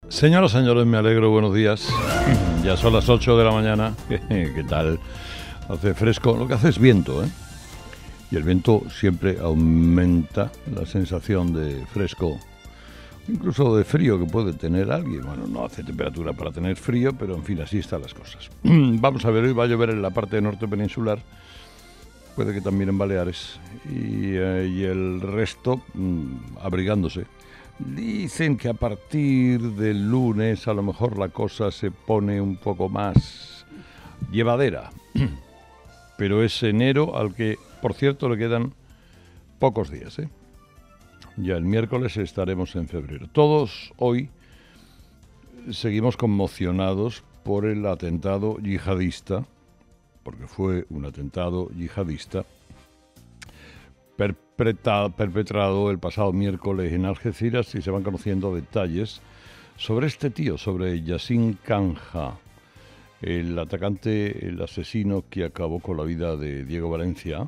Señoras, señores, me alegro, buenos días. Ya son las 8 de la mañana. ¿Qué tal? Hace fresco, lo que hace es viento, ¿eh? Y el viento siempre aumenta la sensación de fresco, incluso de frío que puede tener alguien. Bueno, no hace temperatura para tener frío, pero en fin, así están las cosas. Vamos a ver, hoy va a llover en la parte norte peninsular, puede que también en Baleares, y el resto abrigándose. Dicen que a partir del lunes a lo mejor la cosa se pone un poco más llevadera, pero es enero al que, por cierto, le quedan pocos días, ¿eh? Ya el miércoles estaremos en febrero. Todos hoy seguimos conmocionados por el atentado yihadista, porque fue un atentado yihadista perpetrado el pasado miércoles en Algeciras, y se van conociendo detalles sobre este tío, sobre Yassin Kanja, el atacante, el asesino que acabó con la vida de Diego Valencia,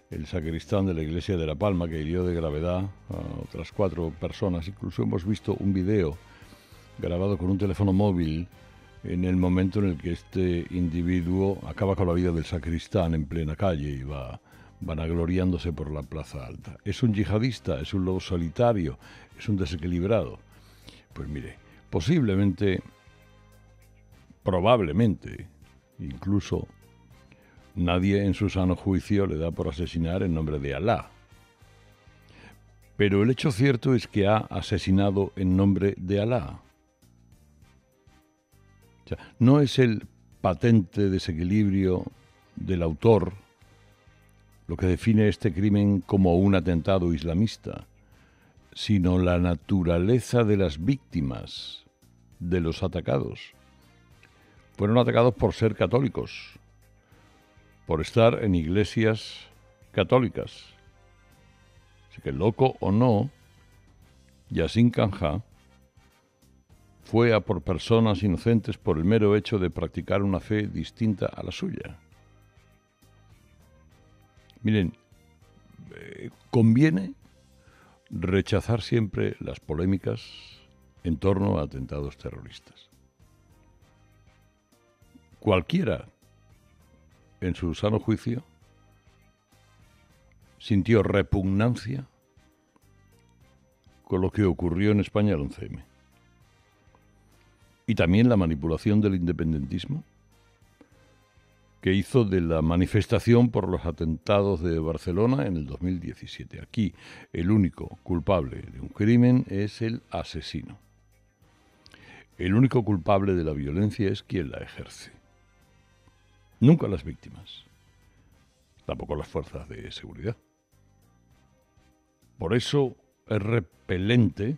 el sacristán de la iglesia de La Palma, que hirió de gravedad a otras 4 personas. Incluso hemos visto un video grabado con un teléfono móvil en el momento en el que este individuo acaba con la vida del sacristán en plena calle y va vanagloriándose por la plaza alta. ¿Es un yihadista? ¿Es un lobo solitario? ¿Es un desequilibrado? Pues mire, posiblemente, probablemente, incluso nadie en su sano juicio le da por asesinar en nombre de Alá. Pero el hecho cierto es que ha asesinado en nombre de Alá. O sea, no es el patente desequilibrio del autor lo que define este crimen como un atentado islamista, sino la naturaleza de las víctimas, de los atacados. Fueron atacados por ser católicos, por estar en iglesias católicas. Así que, loco o no, Yassin Kanja fue a por personas inocentes por el mero hecho de practicar una fe distinta a la suya. Miren, conviene rechazar siempre las polémicas en torno a atentados terroristas. Cualquiera, en su sano juicio, sintió repugnancia con lo que ocurrió en España el 11M. Y también la manipulación del independentismo, que hizo de la manifestación por los atentados de Barcelona en el 2017. Aquí el único culpable de un crimen es el asesino. El único culpable de la violencia es quien la ejerce. Nunca las víctimas, tampoco las fuerzas de seguridad. Por eso es repelente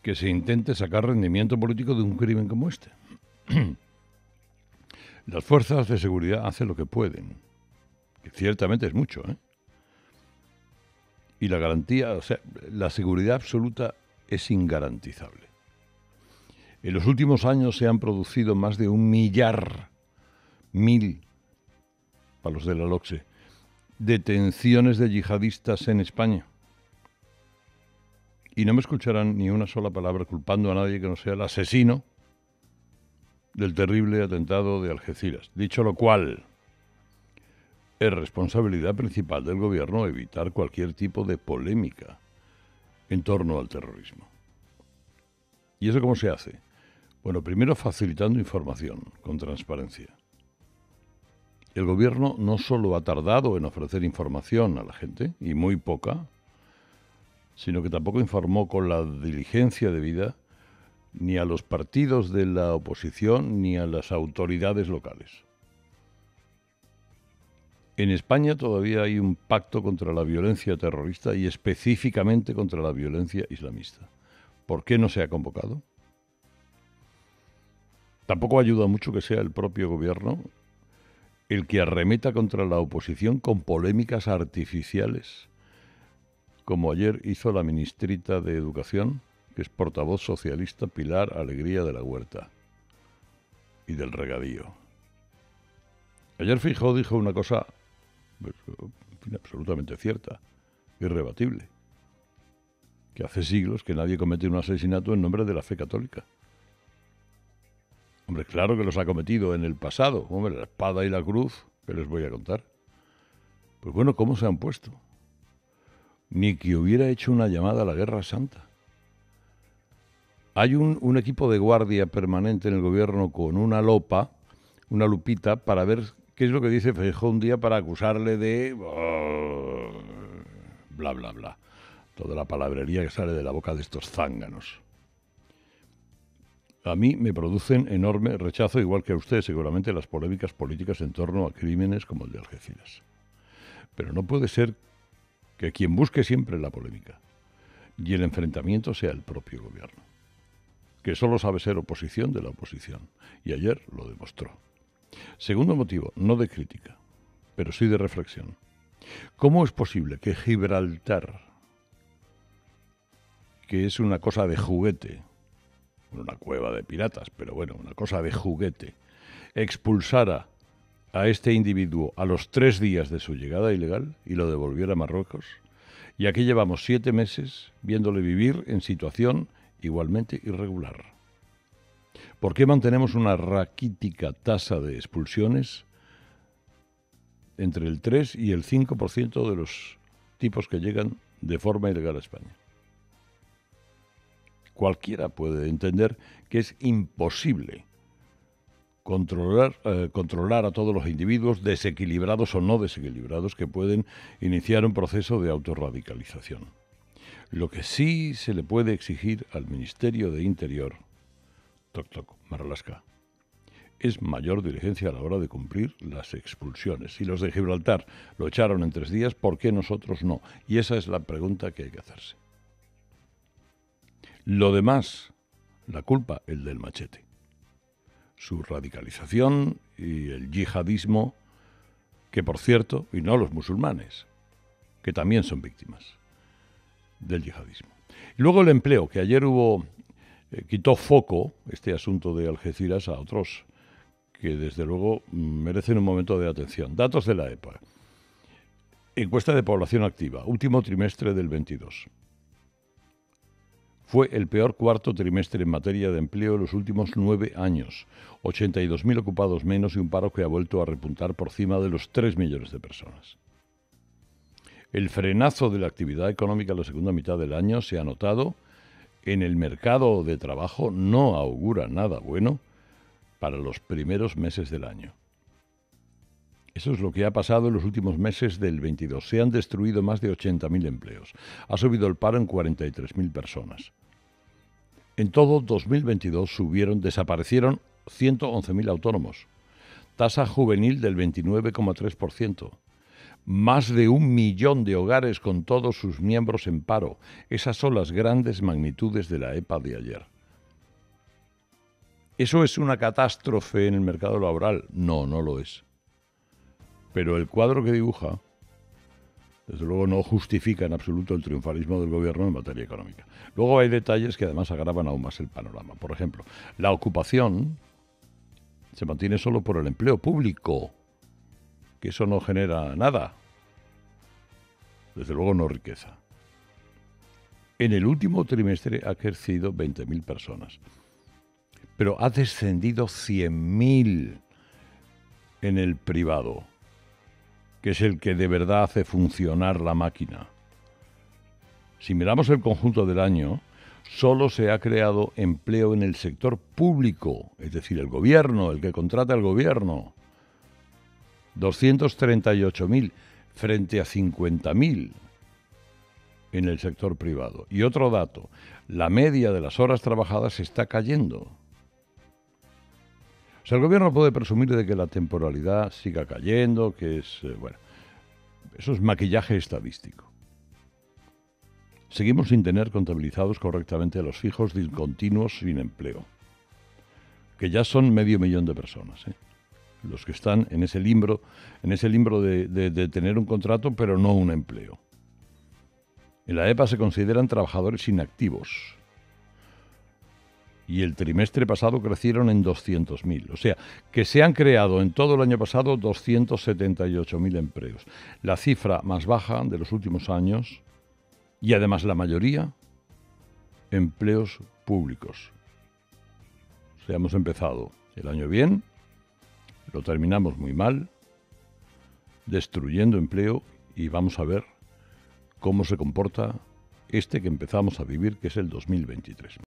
que se intente sacar rendimiento político de un crimen como este. Las fuerzas de seguridad hacen lo que pueden, que ciertamente es mucho, ¿eh? Y la garantía, o sea, la seguridad absoluta es ingarantizable. En los últimos años se han producido más de 1.000.000, para los de la LOCSE, detenciones de yihadistas en España. Y no me escucharán ni una sola palabra culpando a nadie que no sea el asesino del terrible atentado de Algeciras. Dicho lo cual, es responsabilidad principal del gobierno evitar cualquier tipo de polémica en torno al terrorismo. ¿Y eso cómo se hace? Bueno, primero facilitando información con transparencia. El gobierno no solo ha tardado en ofrecer información a la gente, y muy poca, sino que tampoco informó con la diligencia debida ni a los partidos de la oposición ni a las autoridades locales. En España todavía hay un pacto contra la violencia terrorista y específicamente contra la violencia islamista. ¿Por qué no se ha convocado? Tampoco ayuda mucho que sea el propio gobierno el que arremeta contra la oposición con polémicas artificiales, como ayer hizo la ministrita de Educación, que es portavoz socialista, Pilar Alegría de la Huerta, y del regadío. Ayer Feijóo dijo una cosa, pues, en fin, absolutamente cierta, irrebatible. que hace siglos que nadie comete un asesinato en nombre de la fe católica. Hombre, claro que los ha cometido en el pasado. Hombre, la espada y la cruz, ¿qué les voy a contar? Pues bueno, ¿cómo se han puesto? Ni que hubiera hecho una llamada a la Guerra Santa. Hay un equipo de guardia permanente en el gobierno con una lupita, para ver qué es lo que dice Feijóo un día para acusarle de bla, bla, bla. Toda la palabrería que sale de la boca de estos zánganos. A mí me producen enorme rechazo, igual que a usted, seguramente, las polémicas políticas en torno a crímenes como el de Algeciras. Pero no puede ser que quien busque siempre la polémica y el enfrentamiento sea el propio gobierno, que solo sabe ser oposición de la oposición, y ayer lo demostró. Segundo motivo, no de crítica, pero sí de reflexión. ¿Cómo es posible que Gibraltar, que es una cosa de juguete, una cueva de piratas, pero bueno, una cosa de juguete, expulsara a este individuo a los 3 días de su llegada ilegal y lo devolviera a Marruecos? Y aquí llevamos 7 meses viéndole vivir en situación igualmente irregular. ¿Por qué mantenemos una raquítica tasa de expulsiones entre el 3 y el 5% de los tipos que llegan de forma ilegal a España? Cualquiera puede entender que es imposible controlar a todos los individuos, desequilibrados o no desequilibrados, que pueden iniciar un proceso de autorradicalización. Lo que sí se le puede exigir al Ministerio de Interior, Marlaska, es mayor diligencia a la hora de cumplir las expulsiones. Si los de Gibraltar lo echaron en 3 días, ¿por qué nosotros no? Y esa es la pregunta que hay que hacerse. Lo demás, la culpa, el del machete. Su radicalización y el yihadismo, que por cierto, y no los musulmanes, que también son víctimas del yihadismo. Y luego el empleo, que ayer quitó foco este asunto de Algeciras a otros que desde luego merecen un momento de atención. Datos de la EPA. Encuesta de población activa, último trimestre del 22. Fue el peor cuarto trimestre en materia de empleo en los últimos 9 años. 82.000 ocupados menos y un paro que ha vuelto a repuntar por cima de los 3 millones de personas. El frenazo de la actividad económica en la segunda mitad del año se ha notado en el mercado de trabajo, no augura nada bueno para los primeros meses del año. Eso es lo que ha pasado en los últimos meses del 22. Se han destruido más de 80.000 empleos. Ha subido el paro en 43.000 personas. En todo 2022 desaparecieron 111.000 autónomos. Tasa juvenil del 29,3%. Más de 1 millón de hogares con todos sus miembros en paro. Esas son las grandes magnitudes de la EPA de ayer. ¿Eso es una catástrofe en el mercado laboral? No, no lo es. Pero el cuadro que dibuja, desde luego, no justifica en absoluto el triunfalismo del gobierno en materia económica. Luego hay detalles que además agravan aún más el panorama. Por ejemplo, la ocupación se mantiene solo por el empleo público, que eso no genera nada. Desde luego no riqueza. En el último trimestre ha crecido 20.000 personas, pero ha descendido 100.000 en el privado, que es el que de verdad hace funcionar la máquina. Si miramos el conjunto del año, solo se ha creado empleo en el sector público, es decir, el gobierno, el que contrata al gobierno. 238.000 frente a 50.000 en el sector privado. Y otro dato, la media de las horas trabajadas está cayendo. O sea, el gobierno puede presumir de que la temporalidad siga cayendo, que es, eso es maquillaje estadístico. Seguimos sin tener contabilizados correctamente a los fijos discontinuos sin empleo, que ya son 500.000 de personas, los que están en ese limbo de tener un contrato pero no un empleo. En la EPA se consideran trabajadores inactivos. Y el trimestre pasado crecieron en 200.000. O sea, que se han creado en todo el año pasado 278.000 empleos. La cifra más baja de los últimos años, y además la mayoría empleos públicos. O sea, hemos empezado el año bien, lo terminamos muy mal, destruyendo empleo, y vamos a ver cómo se comporta este que empezamos a vivir, que es el 2023.